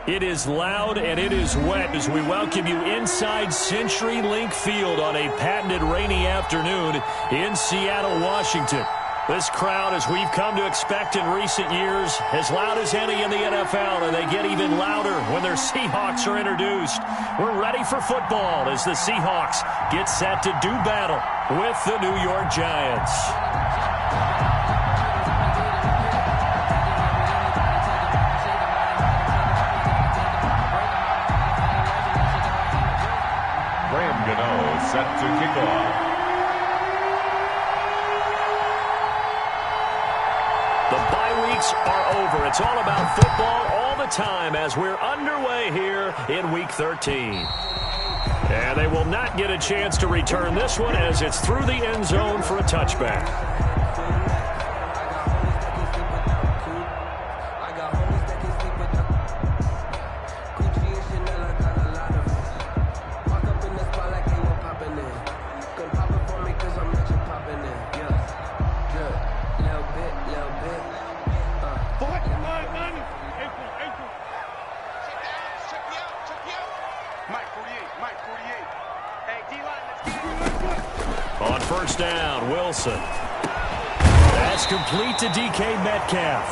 It is loud and it is wet as we welcome you inside CenturyLink Field on a patented rainy afternoon in Seattle, Washington. This crowd, as we've come to expect in recent years, as loud as any in the NFL, and they get even louder when their Seahawks are introduced. We're ready for football as the Seahawks get set to do battle with the New York Giants. Set to kick off. The bye weeks are over. It's all about football all the time as we're underway here in Week 13. And they will not get a chance to return this one as it's through the end zone for a touchback. On first down, Wilson. That's complete to DK Metcalf.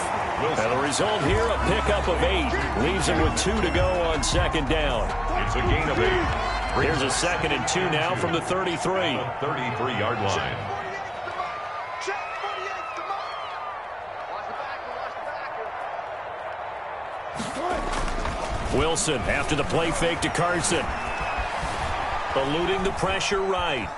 And the result here, a pickup of 8. Leaves him with 2 to go on second down. It's a gain of 8. Here's a 2nd and 2 now from the 33. 33-yard line. Wilson after the play fake to Carson. Eluding the pressure right.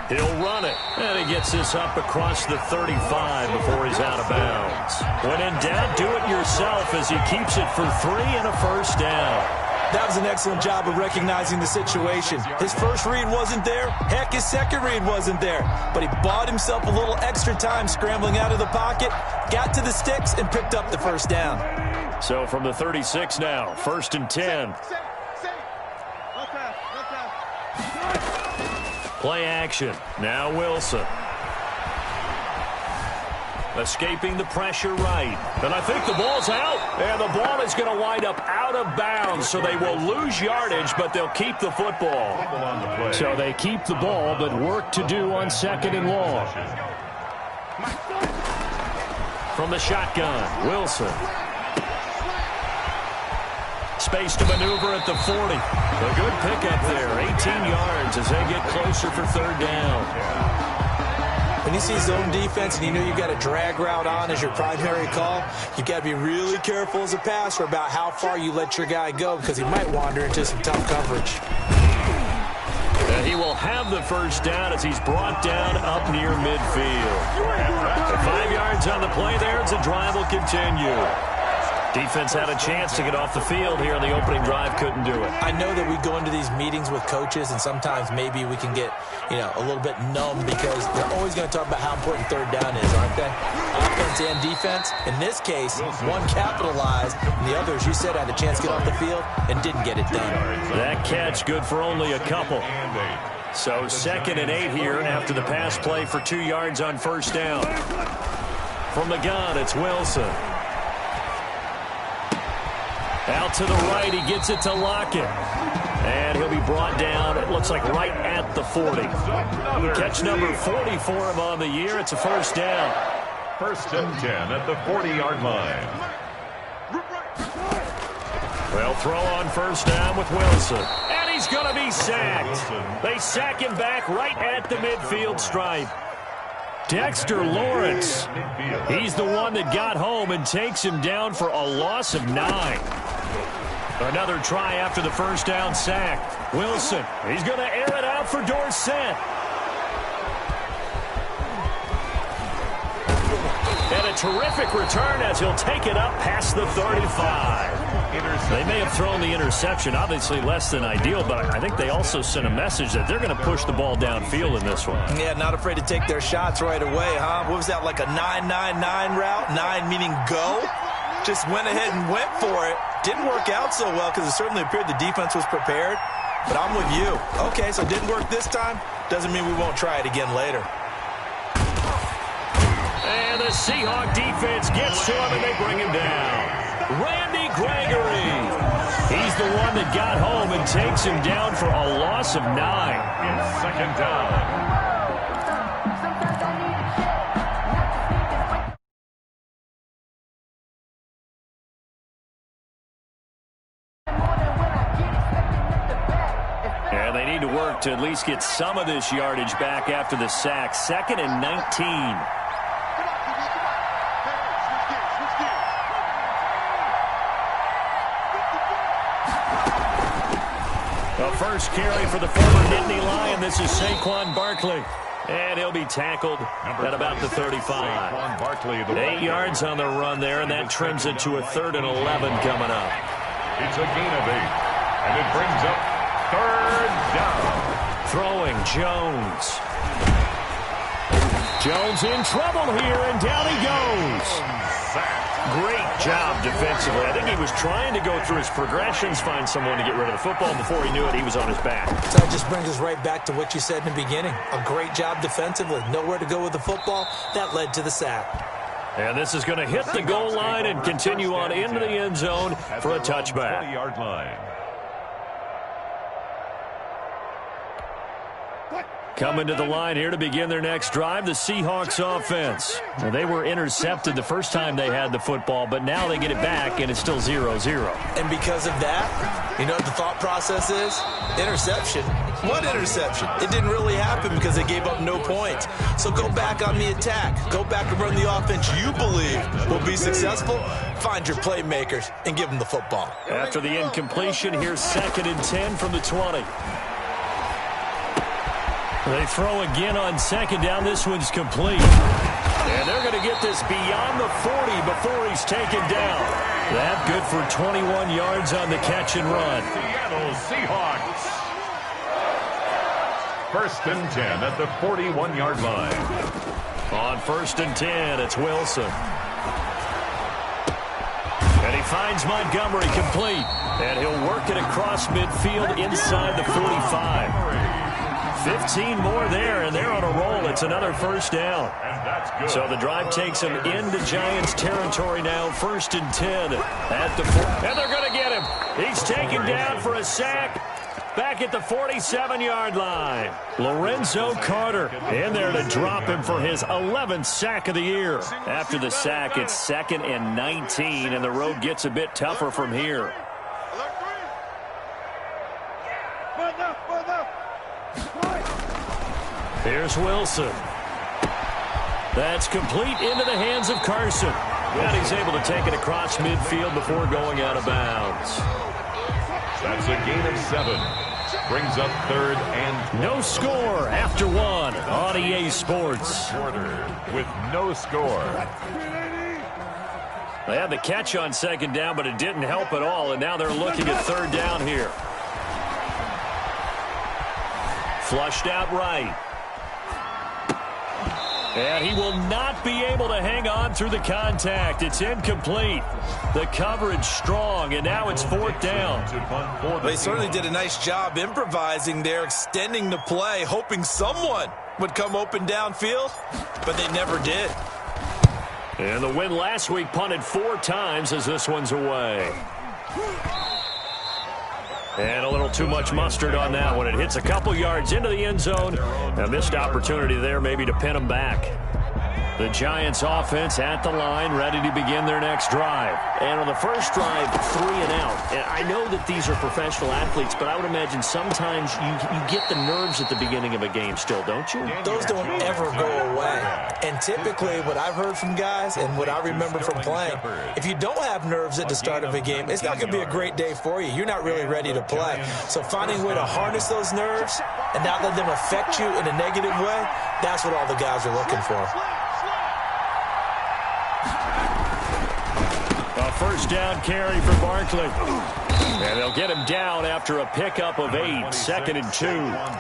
He'll run it. And he gets this up across the 35 before he's out of bounds. When in doubt, do it yourself as he keeps it for 3 and a first down. That was an excellent job of recognizing the situation. His first read wasn't there. Heck, his second read wasn't there. But he bought himself a little extra time scrambling out of the pocket, got to the sticks, and picked up the first down. So from the 36 now, 1st and 10. Play action. Now Wilson. Escaping the pressure right. And I think the ball's out. And the ball is going to wind up out of bounds, so they will lose yardage, but they'll keep the football. So they keep the ball, but work to do on 2nd and long. From the shotgun, Wilson. Space to maneuver at the 40. A good pickup there. 18 yards as they get closer for 3rd down. When you see zone defense and you know you've got a drag route on as your primary call, you've got to be really careful as a passer about how far you let your guy go because he might wander into some tough coverage. And he will have the first down as he's brought down up near midfield. 5 yards on the play there as the drive will continue. Defense had a chance to get off the field here in the opening drive, couldn't do it. I know that we go into these meetings with coaches, and sometimes maybe we can get, a little bit numb because they're always going to talk about how important 3rd down is, aren't they? Offense and defense. In this case, one capitalized, and the other, as you said, had a chance to get off the field and didn't get it done. That catch good for only a couple. So 2nd and 8 here after the pass play for 2 yards on first down. From the gun, it's Wilson. Out to the right, he gets it to Lockett. And he'll be brought down, it looks like right at the 40. Catch number 40 for him on the year. It's a first down. 1st and 10 at the 40-yard line. They'll throw on first down with Wilson. And he's going to be sacked. They sack him back right at the midfield stripe. Dexter Lawrence. He's the one that got home and takes him down for a loss of 9. Another try after the first down sack. Wilson, he's going to air it out for Dorsett. And a terrific return as he'll take it up past the 35. They may have thrown the interception, obviously less than ideal, but I think they also sent a message that they're going to push the ball downfield in this one. Yeah, not afraid to take their shots right away, huh? What was that, like a 9-9-9 route? 9 meaning go? Just went ahead and went for it. Didn't work out so well because it certainly appeared the defense was prepared. But I'm with you. Okay, so it didn't work this time. Doesn't mean we won't try it again later. And the Seahawk defense gets to him and they bring him down. Randy Gregory. He's the one that got home and takes him down for a loss of 9. It's second down. And they need to work to at least get some of this yardage back after the sack. 2nd and 19. The first carry for the former Nittany Lion. This is Saquon Barkley. And he'll be tackled at about the 35. 8 yards on the run there, and that trims it to a 3rd and 11 coming up. It's a gain of 8. And it brings up 3rd down. Throwing Jones. Jones in trouble here, and down he goes. Great job defensively. I think he was trying to go through his progressions, find someone to get rid of the football. Before he knew it, he was on his back. So that just brings us right back to what you said in the beginning. A great job defensively. Nowhere to go with the football. That led to the sack. And this is going to hit the goal line and continue on into the end zone for a touchback. 20-yard line. Coming to the line here to begin their next drive, the Seahawks offense. Now, they were intercepted the first time they had the football, but now they get it back, and it's still 0-0. And because of that, you know what the thought process is? Interception. What interception? It didn't really happen because they gave up no points. So go back on the attack. Go back and run the offense you believe will be successful. Find your playmakers and give them the football. After the incompletion, here's 2nd and 10 from the 20. They throw again on 2nd down. This one's complete. And they're going to get this beyond the 40 before he's taken down. That good for 21 yards on the catch and run. Seattle Seahawks. 1st and 10 at the 41-yard line. On 1st and 10, it's Wilson. And he finds Montgomery complete. And he'll work it across midfield inside the 45. 15 more there, and they're on a roll. It's another 1st down. So the drive takes them into Giants territory now. 1st and 10 at the 4. And they're going to get him. He's taken down for a sack back at the 47-yard line. Lorenzo Carter in there to drop him for his 11th sack of the year. After the sack, it's 2nd and 19, and the road gets a bit tougher from here. Here's Wilson. That's complete into the hands of Carson. And he's able to take it across midfield before going out of bounds. That's a gain of 7. Brings up 3rd and no score after 1 on EA Sports. With no score. They had the catch on 2nd down, but it didn't help at all. And now they're looking at 3rd down here. Flushed out right. And he will not be able to hang on through the contact. It's incomplete. The coverage strong, and now it's 4th down. They certainly did a nice job improvising there, extending the play, hoping someone would come open downfield, but they never did. And the win last week punted 4 times as this one's away. And a little too much mustard on that one. It hits a couple yards into the end zone. A missed opportunity there maybe to pin them back. The Giants offense at the line, ready to begin their next drive. And on the first drive, 3 and out. And I know that these are professional athletes, but I would imagine sometimes you get the nerves at the beginning of a game still, don't you? Those don't ever go away. And typically what I've heard from guys and what I remember from playing, if you don't have nerves at the start of a game, it's not going to be a great day for you. You're not really ready to play. So finding a way to harness those nerves and not let them affect you in a negative way, that's what all the guys are looking for. A 1st down carry for Barkley. And they'll get him down after a pickup of 8, 2nd and 2.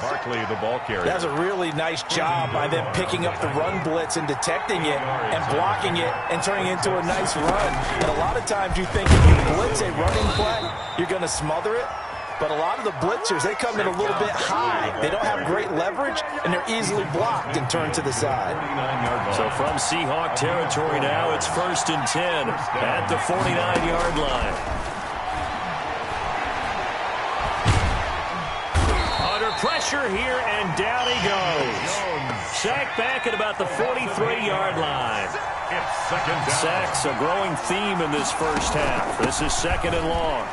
Barkley, the ball carrier. That's a really nice job by them picking up the run blitz and detecting it and blocking it and turning it into a nice run. And a lot of times you think if you blitz a running play, you're going to smother it. But a lot of the blitzers, they come in a little bit high. They don't have great leverage, and they're easily blocked and turned to the side. So from Seahawk territory now, it's 1st and 10 at the 49-yard line. pressure here, and down he goes. Sacked back at about the 43-yard line. It's second down. Sacks a growing theme in this first half. This is second and long.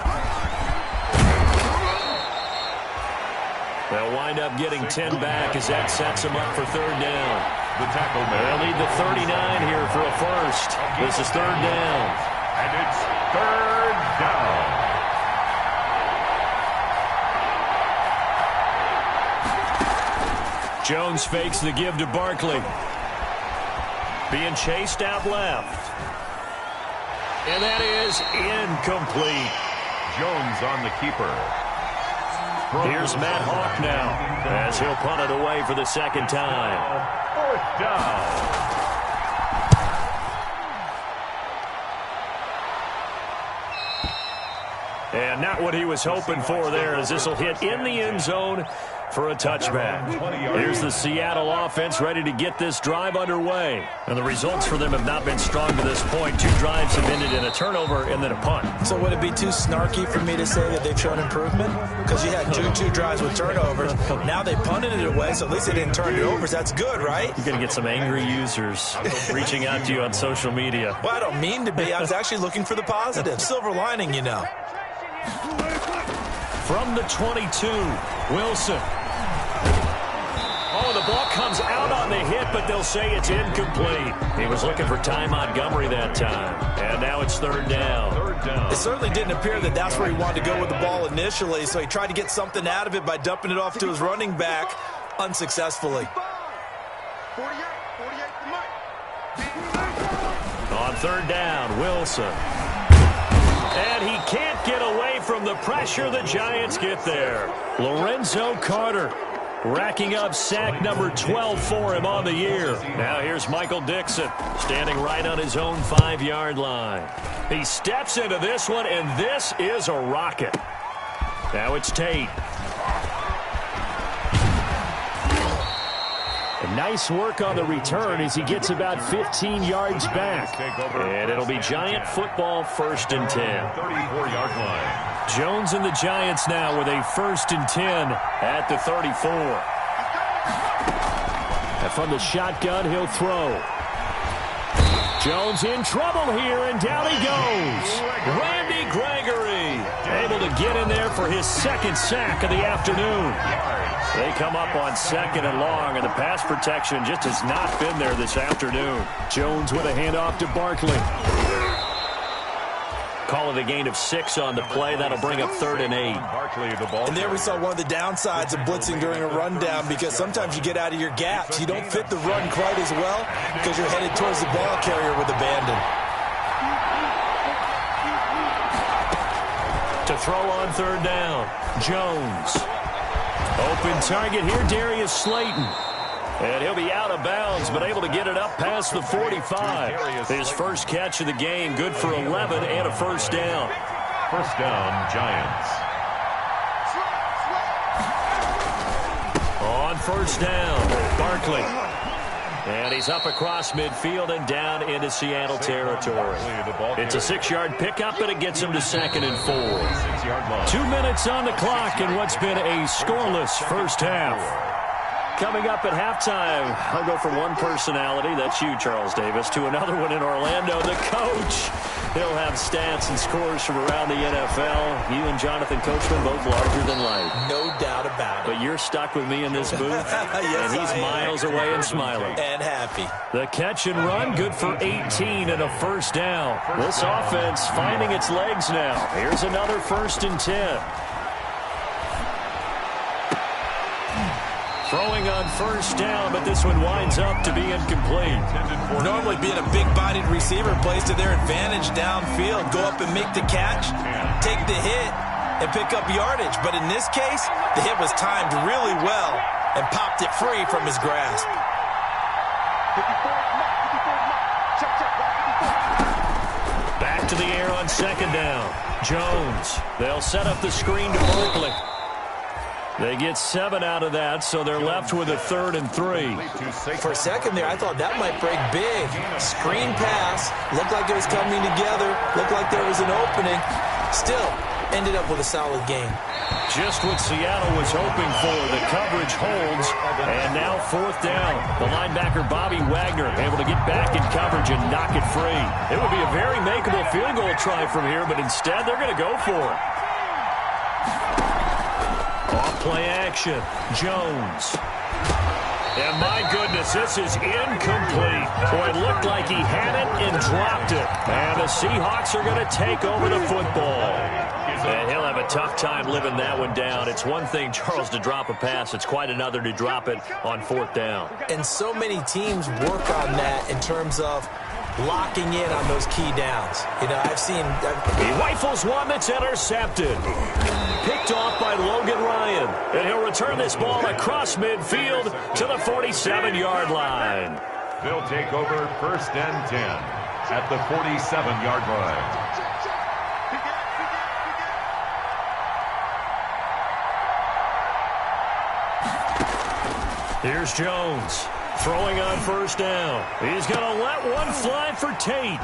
They'll wind up getting 10 back as that sets them up for third down. The tackle man. They'll need the 39 here for a first. This is third down. And it's third down. Jones fakes the give to Barkley. Being chased out left. And that is incomplete. Jones on the keeper. Here's Matt Hawk now as he'll punt it away for the second time. Fourth down. And not what he was hoping for there, as this will hit in the end zone for a touchback. Here's the Seattle offense ready to get this drive underway. And the results for them have not been strong to this point. 2 drives have ended in a turnover and then a punt. So would it be too snarky for me to say that they've shown improvement? Because you had two drives with turnovers. Now they punted it away, so at least they didn't turn it over. That's good, right? You're going to get some angry users reaching out to you on social media. Well, I don't mean to be. I was actually looking for the positive. Silver lining, you know. From the 22, Wilson. Oh, the ball comes out on the hit, but they'll say it's incomplete. He was looking for Ty Montgomery that time. And now it's third down. It certainly didn't appear that that's where he wanted to go with the ball initially, so he tried to get something out of it by dumping it off to his running back unsuccessfully. On third down, Wilson. And he can't get away from the pressure. The Giants get there. Lorenzo Carter racking up sack number 12 for him on the year. Now here's Michael Dixon standing right on his own 5-yard line. He steps into this one, and this is a rocket. Now it's Tate. Nice work on the return as he gets about 15 yards back. And it'll be Giant football, first and 10. 34-yard line. Jones and the Giants now with a first and 10 at the 34. And from the shotgun, he'll throw. Jones in trouble here, and down he goes. Randy Gregory able to get in there for his second sack of the afternoon. They come up on second and long, and the pass protection just has not been there this afternoon. Jones with a handoff to Barkley. Call it a gain of 6 on the play. That'll bring up third and 8. And there we saw one of the downsides of blitzing during a rundown, because sometimes you get out of your gaps. You don't fit the run quite as well because you're headed towards the ball carrier with abandon. To throw on third down, Jones. Open target here, Darius Slayton. And he'll be out of bounds, but able to get it up past the 45. His first catch of the game, good for 11 and a first down. First down, Giants. On first down, Barkley. And he's up across midfield and down into Seattle territory. It's a 6-yard pickup, but it gets him to second and 4. 2 minutes on the clock in what's been a scoreless first half. Coming up at halftime, I'll go from one personality, that's you, Charles Davis, to another one in Orlando, the coach. He'll have stats and scores from around the NFL. You and Jonathan Coachman both larger than life. No doubt about it. But you're stuck with me in this booth, yes, and he's miles away and smiling. And happy. The catch and run, good for 18 and a first down. This offense finding its legs now. Here's another first and 10. Throwing on first down, but this one winds up to be incomplete. Normally being a big-bodied receiver plays to their advantage downfield. Go up and make the catch, take the hit, and pick up yardage. But in this case, the hit was timed really well and popped it free from his grasp. Back to the air on second down. Jones. They'll set up the screen to Barkley. They get 7 out of that, so they're left with a third and 3. For a second there, I thought that might break big. Screen pass. Looked like it was coming together. Looked like there was an opening. Still, ended up with a solid game. Just what Seattle was hoping for. The coverage holds, and now 4th down. The linebacker, Bobby Wagner, able to get back in coverage and knock it free. It would be a very makeable field goal try from here, but instead they're going to go for it. Off-play action. Jones. And my goodness, this is incomplete. Boy, it looked like he had it and dropped it. And the Seahawks are going to take over the football. And he'll have a tough time living that one down. It's one thing, Charles, to drop a pass. It's quite another to drop it on 4th down. And so many teams work on that in terms of locking in on those key downs. You know, He rifles one that's intercepted. Picked off by Logan Ryan. And he'll return this ball across midfield to the 47-yard line. They'll take over 1st and 10 at the 47-yard line. Here's Jones. Throwing on 1st down. He's going to let one fly for Tate.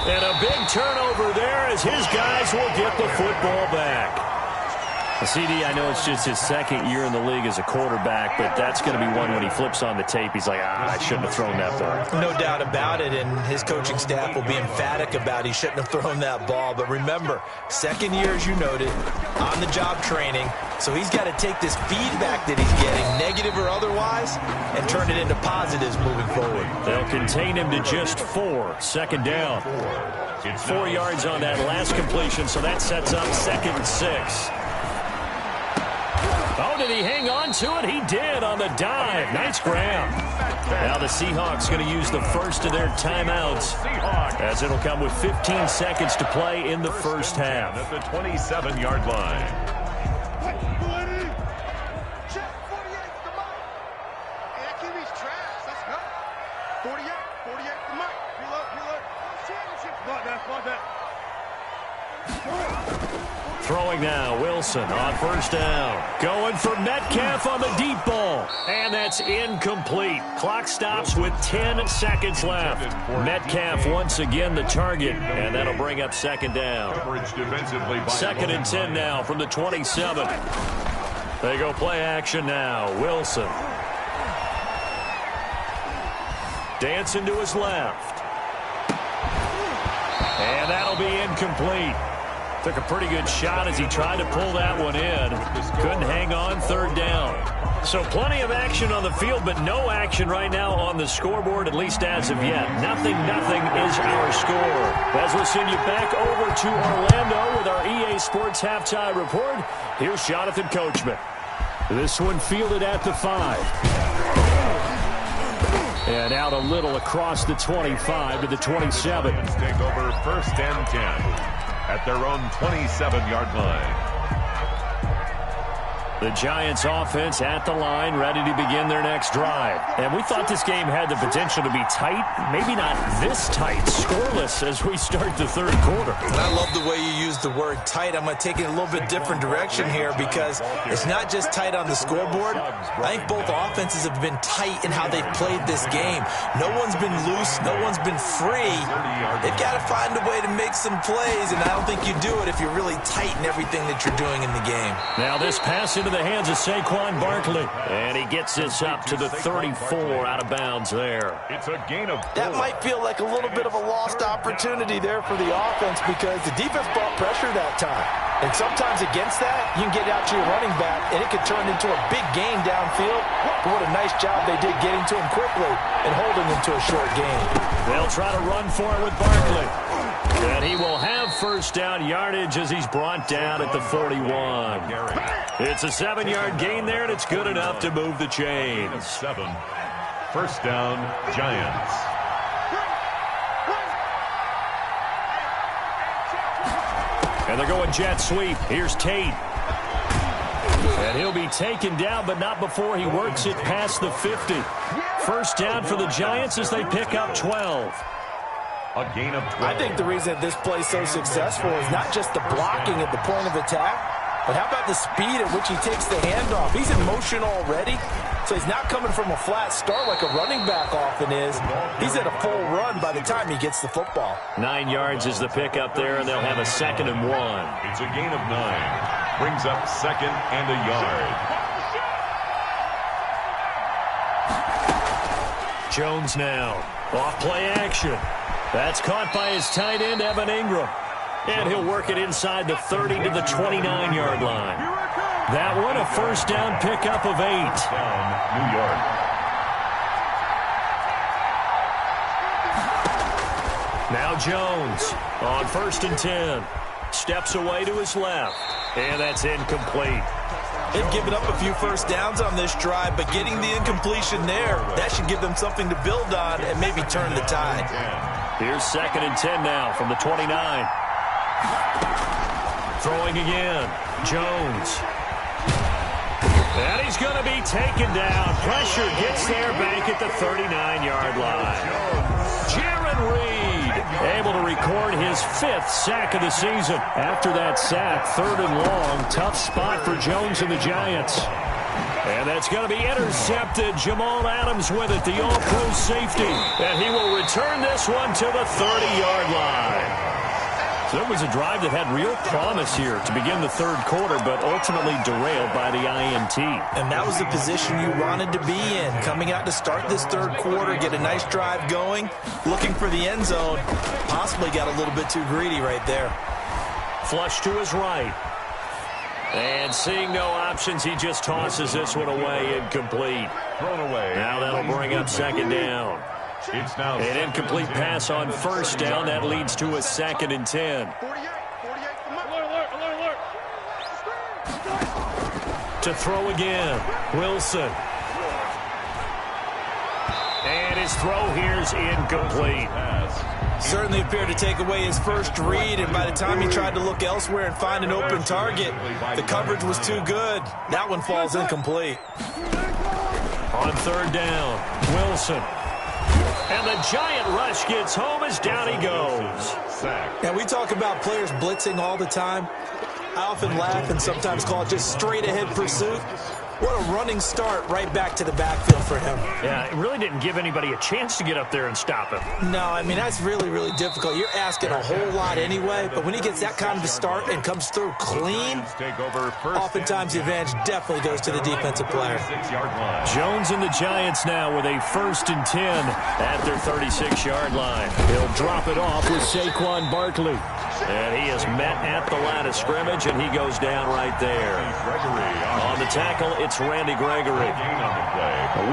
And a big turnover there as his guys will get the football back. CD, I know it's just his 2nd year in the league as a quarterback, but that's going to be one when he flips on the tape. He's like, I shouldn't have thrown that ball. No doubt about it, and his coaching staff will be emphatic about he shouldn't have thrown that ball. But remember, 2nd year, as you noted, on-the-job training. So he's got to take this feedback that he's getting, negative or otherwise, and turn it into positives moving forward. They'll contain him to just 4. 2nd down. 4 yards on that last completion, so that sets up 2nd and 6. Oh, did he hang on to it? He did on the dive. Nice grab. Now the Seahawks going to use the first of their timeouts, as it'll come with 15 seconds to play in the 1st half. At the 27-yard line. Throwing now, Wilson on 1st down. Going for Metcalf on the deep ball. And that's incomplete. Clock stops with 10 seconds left. Metcalf once again the target, and that'll bring up 2nd down. 2nd and 10 now from the 27. They go play action now. Wilson. Dancing to his left. And that'll be incomplete. Took a pretty good shot as he tried to pull that one in. Couldn't hang on. 3rd down. So plenty of action on the field, but no action right now on the scoreboard, at least as of yet. 0-0 is our score. As we'll send you back over to Orlando with our EA Sports Halftime Report, here's Jonathan Coachman. This one fielded at the 5. And out a little across the 25 to the 27. Take over 1st and 10. At their own 27-yard line. The Giants offense at the line, ready to begin their next drive. And we thought this game had the potential to be tight, maybe not this tight, scoreless as we start the 3rd quarter. And I love the way you use the word tight. I'm going to take it a little bit different direction here because it's not just tight on the scoreboard. I think both offenses have been tight in how they've played this game. No one's been loose. No one's been free. They've got to find a way to make some plays, and I don't think you do it if you're really tight in everything that you're doing in the game. Now this pass into the hands of Saquon Barkley. And he gets this up to the 34 out of bounds there. It's a gain of 4. That might feel like a little bit of a lost opportunity there for the offense because the defense brought pressure that time. And sometimes against that, you can get out to your running back, and it could turn into a big gain downfield. But what a nice job they did getting to him quickly and holding him to a short gain. They'll try to run for it with Barkley. And he will have 1st down yardage as he's brought down at the 41. It's a 7-yard gain there, and it's good enough to move the chains. 7. 1st down, Giants. And they're going jet sweep. Here's Tate. And he'll be taken down, but not before he works it past the 50. 1st down for the Giants as they pick up 12. A gain of 12. I think the reason this play is so successful is not just the blocking at the point of attack, But how about the speed at which he takes the handoff? He's in motion already, so he's not coming from a flat start like a running back often is. He's at a full run by the time he gets the football. 9 yards is the pickup there, and they'll have a 2nd and 1. It's a gain of 9. Brings up 2nd and a yard. Jones now. Off play action. That's caught by his tight end, Evan Ingram. And he'll work it inside the 30 to the 29-yard line. That one, a first down pickup of 8. Down, New York. Now Jones on 1st and 10. Steps away to his left. And that's incomplete. They've given up a few first downs on this drive, but getting the incompletion there, that should give them something to build on and maybe turn the tide. Here's 2nd and 10 now from the 29. Throwing again. Jones. And he's going to be taken down. Pressure gets there back at the 39-yard line. Jaron Reed able to record his 5th sack of the season. After that sack, 3rd and long. Tough spot for Jones and the Giants. And that's going to be intercepted. Jamal Adams with it, the all-pro safety. And he will return this one to the 30-yard line. So it was a drive that had real promise here to begin the 3rd quarter, but ultimately derailed by the INT. And that was the position you wanted to be in. Coming out to start this 3rd quarter, get a nice drive going, looking for the end zone. Possibly got a little bit too greedy right there. Flush to his right. And seeing no options, he just tosses this one away, incomplete. Thrown away. Now that'll bring up 2nd down. It's now an incomplete pass on 1st down. That leads to a 2nd and 10. To throw again, Wilson. And his throw here's incomplete. Certainly appeared to take away his first read, and by the time he tried to look elsewhere and find an open target, the coverage was too good. That one falls incomplete. On 3rd down, Wilson. And the giant rush gets home as down he goes. Now, we talk about players blitzing all the time. I often laugh and sometimes call it just straight-ahead pursuit. What a running start right back to the backfield for him. Yeah, it really didn't give anybody a chance to get up there and stop him. No, I mean, that's really, really difficult. You're asking a whole lot anyway, but when he gets that kind of a start and comes through clean, oftentimes the advantage definitely goes to the defensive player. Jones and the Giants now with a 1st and 10 at their 36-yard line. He'll drop it off with Saquon Barkley. And he is met at the line of scrimmage, and he goes down right there. On the tackle, it's Randy Gregory.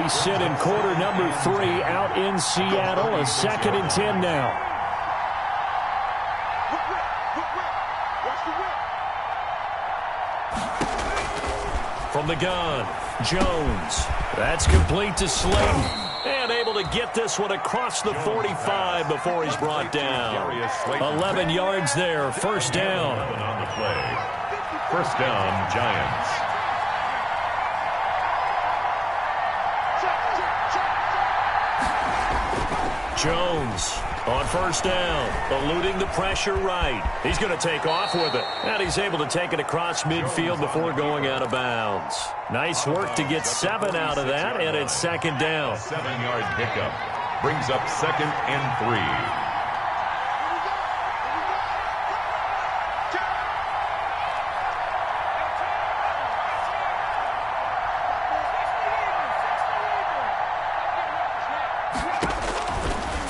We sit in quarter number 3 out in Seattle. A 2nd and 10 now. From the gun, Jones. That's complete to Slayton. And able to get this one across the 45 before he's brought down. 11 yards there, 1st down. On the play. 1st down, Giants. Jones on 1st down, eluding the pressure right. He's going to take off with it. And he's able to take it across midfield before going out of bounds. Nice work to get 7 out of that, and it's 2nd down. 7-yard pickup. Brings up 2nd and 3.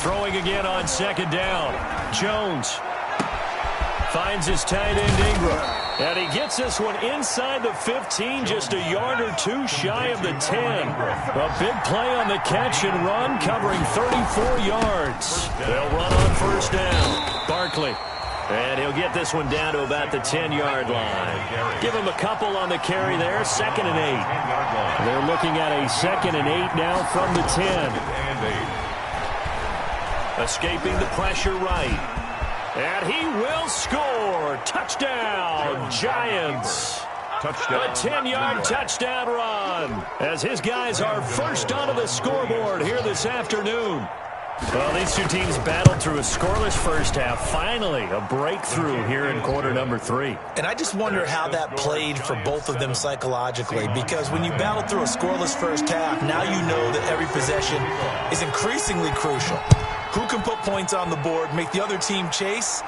Throwing again on 2nd down. Jones finds his tight end Ingram. And he gets this one inside the 15, just a yard or 2 shy of the 10. A big play on the catch and run, covering 34 yards. They'll run on 1st down. Barkley. And he'll get this one down to about the 10-yard line. Give him a couple on the carry there, 2nd and 8. They're looking at a 2nd and 8 now from the 10. Escaping the pressure right. And he will score. Touchdown, Giants. Touchdown. A 10-yard touchdown run as his guys are first onto the scoreboard here this afternoon. Well, these two teams battled through a scoreless first half. Finally, a breakthrough here in quarter number 3. And I just wonder how that played for both of them psychologically, because when you battle through a scoreless first half, now you know that every possession is increasingly crucial. Who can put points on the board, make the other team chase?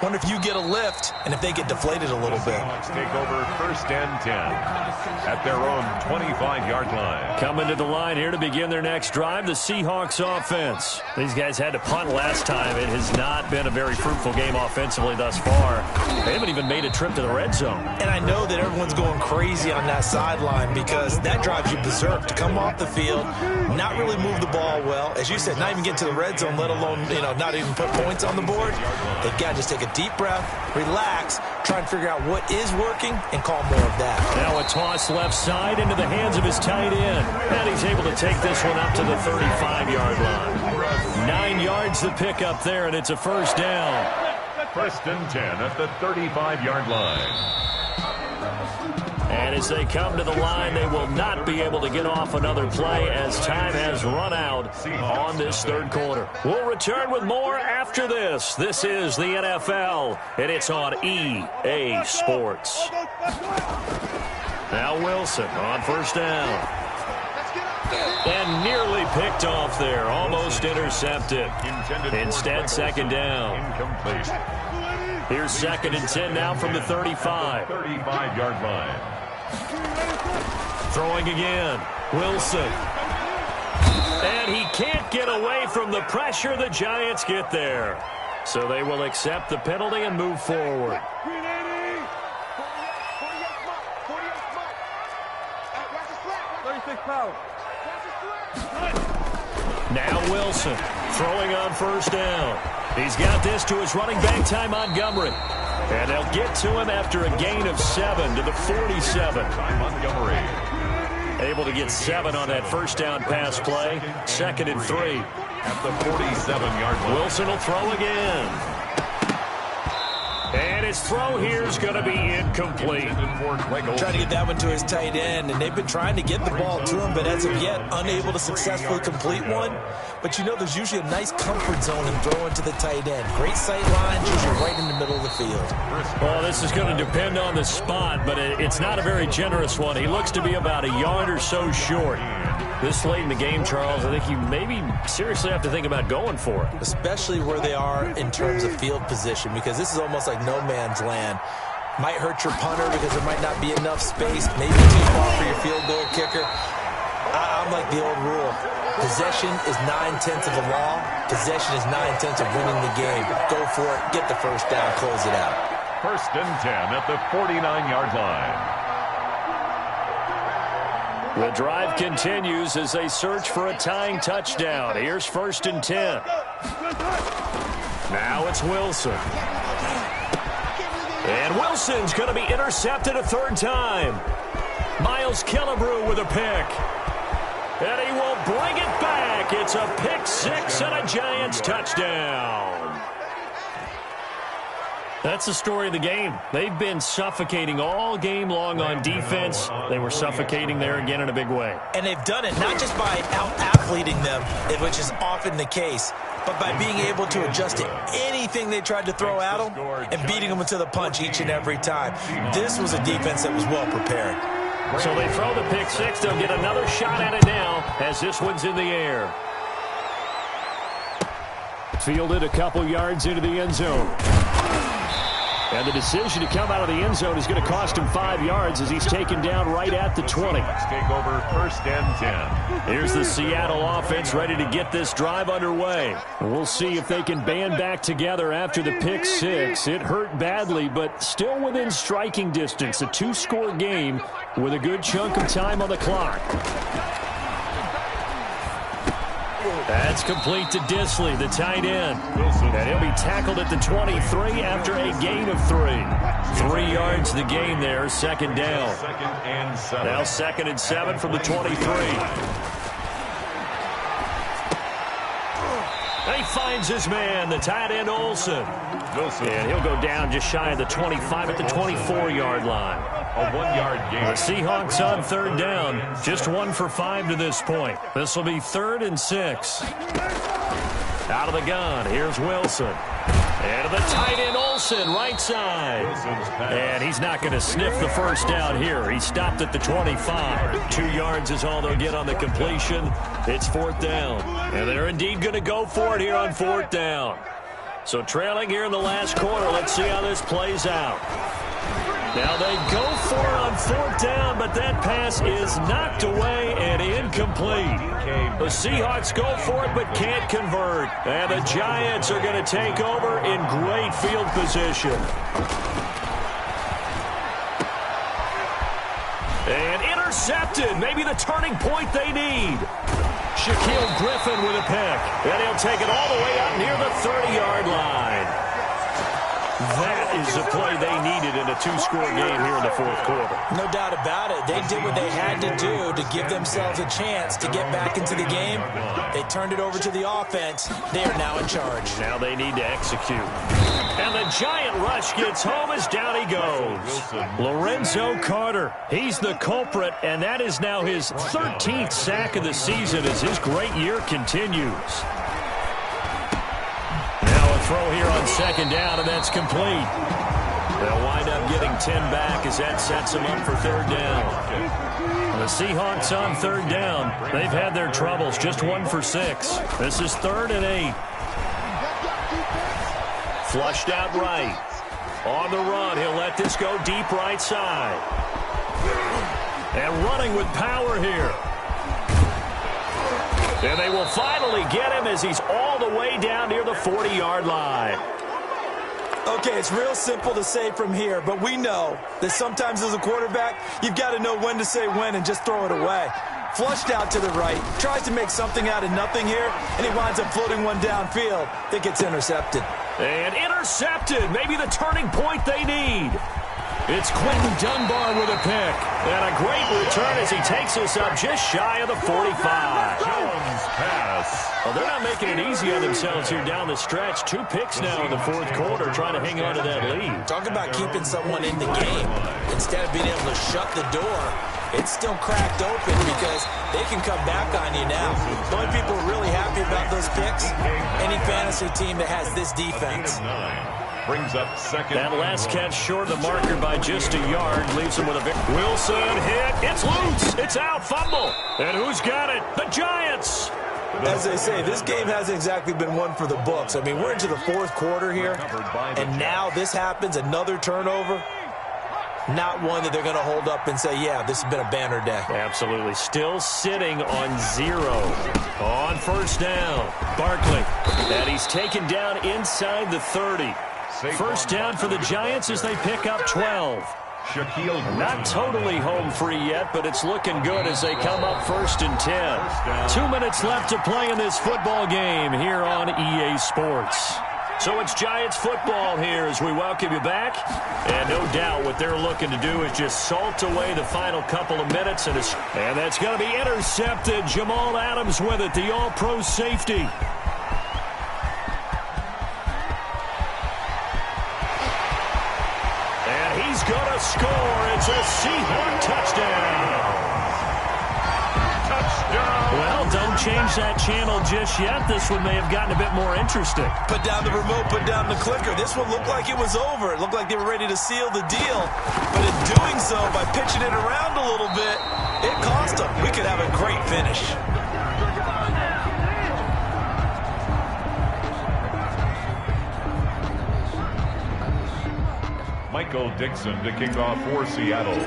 Wonder if you get a lift and if they get deflated a little bit. Take over first and 10 at their own 25-yard line. Coming to the line here to begin their next drive, the Seahawks offense. These guys had to punt last time. It has not been a very fruitful game offensively thus far. They haven't even made a trip to the red zone. And I know that everyone's going crazy on that sideline because that drives you berserk to come off the field, not really move the ball well. As you said, not even get to the red zone, let alone, not even put points on the board. They got to just take a deep breath, relax, try and figure out what is working, and call more of that. Now a toss left side into the hands of his tight end. And he's able to take this one up to the 35-yard line. 9 yards the pick up there, and it's a first down. First and 10 at the 35-yard line. And as they come to the line, they will not be able to get off another play as time has run out on this third quarter. We'll return with more after this. This is the NFL, and it's on EA Sports. Now Wilson on first down. And nearly picked off there, almost intercepted. Instead, second down. Incomplete. Here's second and 10 now from the 35. 35-yard line. Throwing again. Wilson. And he can't get away from the pressure. The Giants get there. So they will accept the penalty and move forward. Now Wilson throwing on first down. He's got this to his running back, Ty Montgomery. And they'll get to him after a gain of 7 to the 47. Ty Montgomery. Able to get 7 on that first down pass play. Second and 3. At the 47-yard line. Wilson will throw again. And his throw here is going to be incomplete. Trying to get that one to his tight end, and they've been trying to get the ball to him, but as of yet, unable to successfully complete one. But there's usually a nice comfort zone in throwing to the tight end. Great sight lines, usually right in the middle of the field. Well, this is going to depend on the spot, but it's not a very generous one. He looks to be about a yard or so short. This late in the game, Charles, I think you maybe seriously have to think about going for it. Especially where they are in terms of field position, because this is almost like no man's land. Might hurt your punter because there might not be enough space, maybe too far for your field goal kicker. I'm like the old rule. Possession is 9/10 of the law. Possession is 9/10 of winning the game. Go for it, get the first down, close it out. First and 10 at the 49-yard line. The drive continues as they search for a tying touchdown. Here's first and 10. Now it's Wilson. And Wilson's going to be intercepted a third time. Miles Killebrew with a pick. And he will bring it back. It's a pick six and a Giants touchdown. That's the story of the game. They've been suffocating all game long on defense. They were suffocating there again in a big way. And they've done it not just by out-athleting them, which is often the case, but by being able to adjust to anything they tried to throw at them and beating them to the punch each and every time. This was a defense that was well prepared. So they throw the pick six. They'll get another shot at it now as this one's in the air. Fielded a couple yards into the end zone. And the decision to come out of the end zone is going to cost him 5 yards as he's taken down right at the 20. Let's take over first and 10. Here's the Seattle offense ready to get this drive underway. We'll see if they can band back together after the pick six. It hurt badly, but still within striking distance. A 2-score game with a good chunk of time on the clock. That's complete to Disley, the tight end. And he'll be tackled at the 23 after a gain of 3. 3 yards the gain there, second down. Now second and 7 from the 23. And he finds his man, the tight end Olsen. And he'll go down just shy of the 25 at the 24-yard line. A 1-yard gain. The Seahawks on third down, just 1 for 5 to this point. This will be 3rd and 6. Out of the gun, here's Wilson. And to the tight end, Olsen, right side. And he's not going to sniff the first down here. He stopped at the 25. 2 yards is all they'll get on the completion. It's 4th down. And they're indeed going to go for it here on 4th down. So trailing here in the last quarter. Let's see how this plays out. Now they go for it on 4th down, but that pass is knocked away and incomplete. The Seahawks go for it but can't convert. And the Giants are going to take over in great field position. And intercepted. Maybe the turning point they need. Shaquille Griffin with a pick. And he'll take it all the way out near the 30-yard line. That is the play they needed in a 2-score game here in the 4th quarter. No doubt about it. They did what they had to do to give themselves a chance to get back into the game. They turned it over to the offense. They are now in charge. Now they need to execute. And the giant rush gets home as down he goes. Lorenzo Carter, he's the culprit, and that is now his 13th sack of the season as his great year continues. Throw here on 2nd down, and that's complete. They'll wind up getting 10 back as that sets them up for 3rd down. The Seahawks on 3rd down. They've had their troubles, just 1 for 6. This is 3rd and 8. Flushed out right. On the run, he'll let this go deep right side. And running with power here. And they will finally get him as he's all the way down near the 40-yard line. Okay, it's real simple to say from here, but we know that sometimes as a quarterback, you've got to know when to say when and just throw it away. Flushed out to the right, tries to make something out of nothing here, and he winds up floating one downfield that gets intercepted. And intercepted, maybe the turning point they need. It's Quentin Dunbar with a pick. And a great return as he takes us up just shy of the 45. Jones pass. Well, they're not making it easy on themselves here down the stretch. 2 picks now in the 4th quarter trying to hang on to that lead. Talk about keeping someone in the game. Instead of being able to shut the door, it's still cracked open because they can come back on you now. The only people really happy about those picks, any fantasy team that has this defense. Brings up 2nd. That last catch short of the marker by just a yard leaves him with a victory. Wilson hit. It's loose. It's out. Fumble. And who's got it? The Giants. As they say, this game hasn't exactly been one for the books. I mean, we're into the 4th quarter here, and now this happens, another turnover. Not one that they're going to hold up and say, yeah, this has been a banner day. Absolutely. Still sitting on 0. On 1st down. Barkley. And he's taken down inside the 30. 1st down for the Giants as they pick up 12. Not totally home free yet, but it's looking good as they come up 1st and 10. 2 minutes left to play in this football game here on EA Sports. So it's Giants football here as we welcome you back. And no doubt what they're looking to do is just salt away the final couple of minutes. And that's going to be intercepted. Jamal Adams with it, the all-pro safety. He's going to score. It's a Seahawk touchdown. Touchdown. Well, don't change that channel just yet. This one may have gotten a bit more interesting. Put down the remote, put down the clicker. This one looked like it was over. It looked like they were ready to seal the deal. But in doing so, by pitching it around a little bit, it cost them. We could have a great finish. Michael Dixon to kick off for Seattle.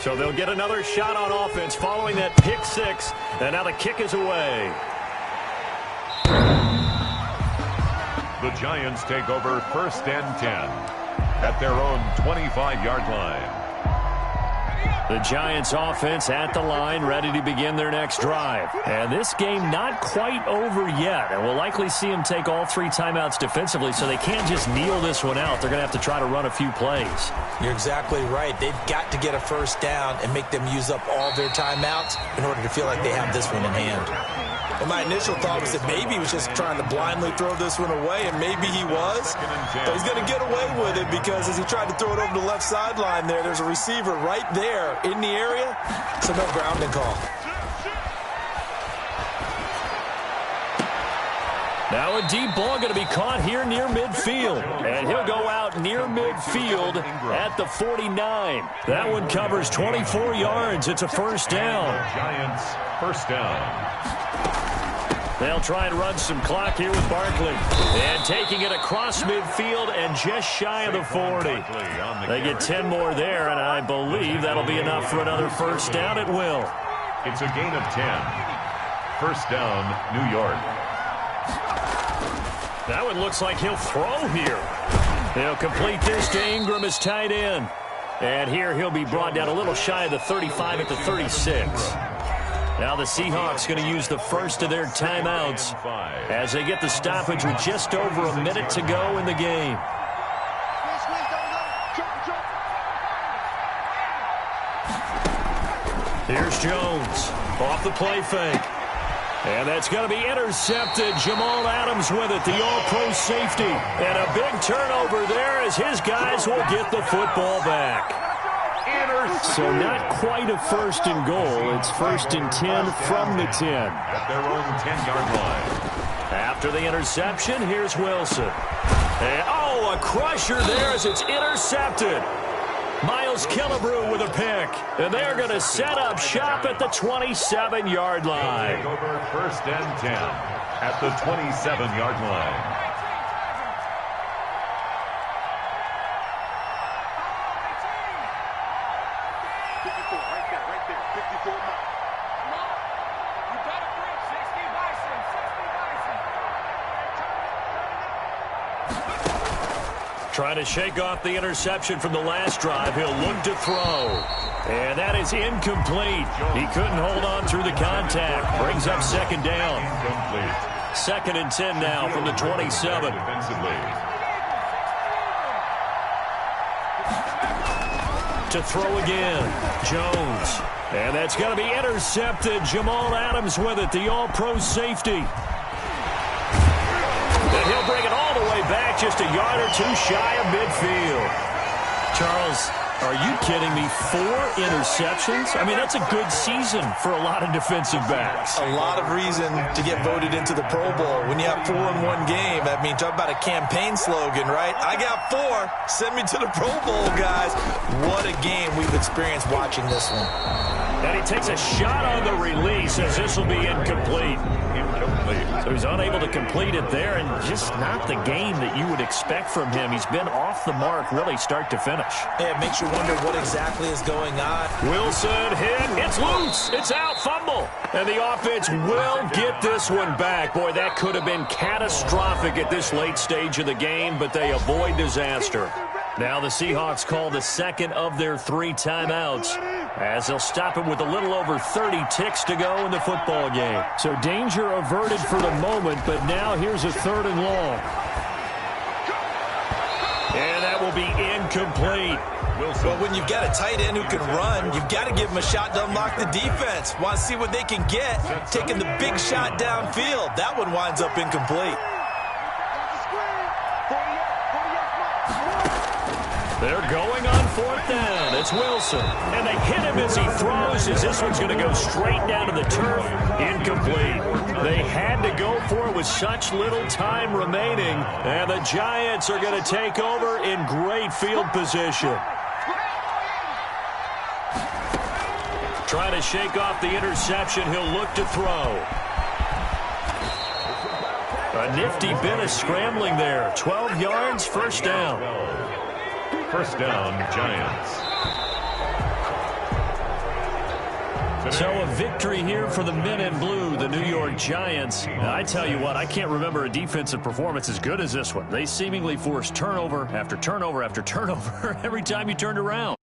So they'll get another shot on offense following that pick 6. And now the kick is away. The Giants take over 1st and 10 at their own 25-yard line. The Giants offense at the line, ready to begin their next drive. And this game not quite over yet. And we'll likely see them take all 3 timeouts defensively, so they can't just kneel this one out. They're going to have to try to run a few plays. You're exactly right. They've got to get a 1st down and make them use up all their timeouts in order to feel like they have this one in hand. And my initial thought was that maybe he was just trying to blindly throw this one away, and maybe he was. But he's going to get away with it because as he tried to throw it over the left sideline there's a receiver right there in the area, so no grounding call. Now a deep ball going to be caught here near midfield. And he'll go out near midfield at the 49. That one covers 24 yards. It's a first down. Giants, first down. They'll try and run some clock here with Barkley. And taking it across midfield and just shy of the 40. They get 10 more there, and I believe that'll be enough for another first down. It will. It's a gain of 10. First down, New York. That one looks like he'll throw here. He'll complete this to Ingram as tight end. And here he'll be brought down a little shy of the 35 at the 36. Now the Seahawks going to use the first of their timeouts as they get the stoppage with just over a minute to go in the game. Here's Jones off the play fake. And that's going to be intercepted. Jamal Adams with it, the all-pro safety. And a big turnover there as his guys will get the football back. So not quite a first and goal. It's first and 10 from the 10. At their own 10-yard line. After the interception, here's Wilson. And, oh, a crusher there as it's intercepted. Miles Killebrew with a pick. And they're going to set up shop at the 27-yard line. Take over first and 10 at the 27-yard line. Trying to shake off the interception from the last drive. He'll look to throw. And that is incomplete. He couldn't hold on through the contact. Brings up second down. Second and 10 now from the 27. To throw again. Jones. And that's going to be intercepted. Jamal Adams with it, the all-pro safety. And he'll bring it all the way back, just a yard or two shy of midfield. Charles, are you kidding me? 4 interceptions? I mean, that's a good season for a lot of defensive backs. A lot of reason to get voted into the Pro Bowl. When you have 4 in one game, I mean, talk about a campaign slogan, right? I got 4. Send me to the Pro Bowl, guys. What a game we've experienced watching this one. And he takes a shot on the release as this will be incomplete. So he's unable to complete it there, and just not the game that you would expect from him. He's been off the mark really start to finish. Yeah, it makes you wonder what exactly is going on. Wilson hit. It's loose. It's out. Fumble. And the offense will get this one back. Boy, that could have been catastrophic at this late stage of the game, but they avoid disaster. Now the Seahawks call the second of their 3 timeouts as they'll stop it with a little over 30 ticks to go in the football game. So danger averted for the moment, but now here's a 3rd and long. And that will be incomplete. Well, when you've got a tight end who can run, you've got to give him a shot to unlock the defense. Want to see what they can get, taking the big shot downfield. That one winds up incomplete. They're going on 4th down. It's Wilson. And they hit him as he throws, as this one's going to go straight down to the turf. Incomplete. They had to go for it with such little time remaining. And the Giants are going to take over in great field position. Trying to shake off the interception. He'll look to throw. A nifty bit of scrambling there. 12 yards, first down. First down, Giants. So a victory here for the men in blue, the New York Giants. Now, I tell you what, I can't remember a defensive performance as good as this one. They seemingly forced turnover after turnover after turnover every time you turned around.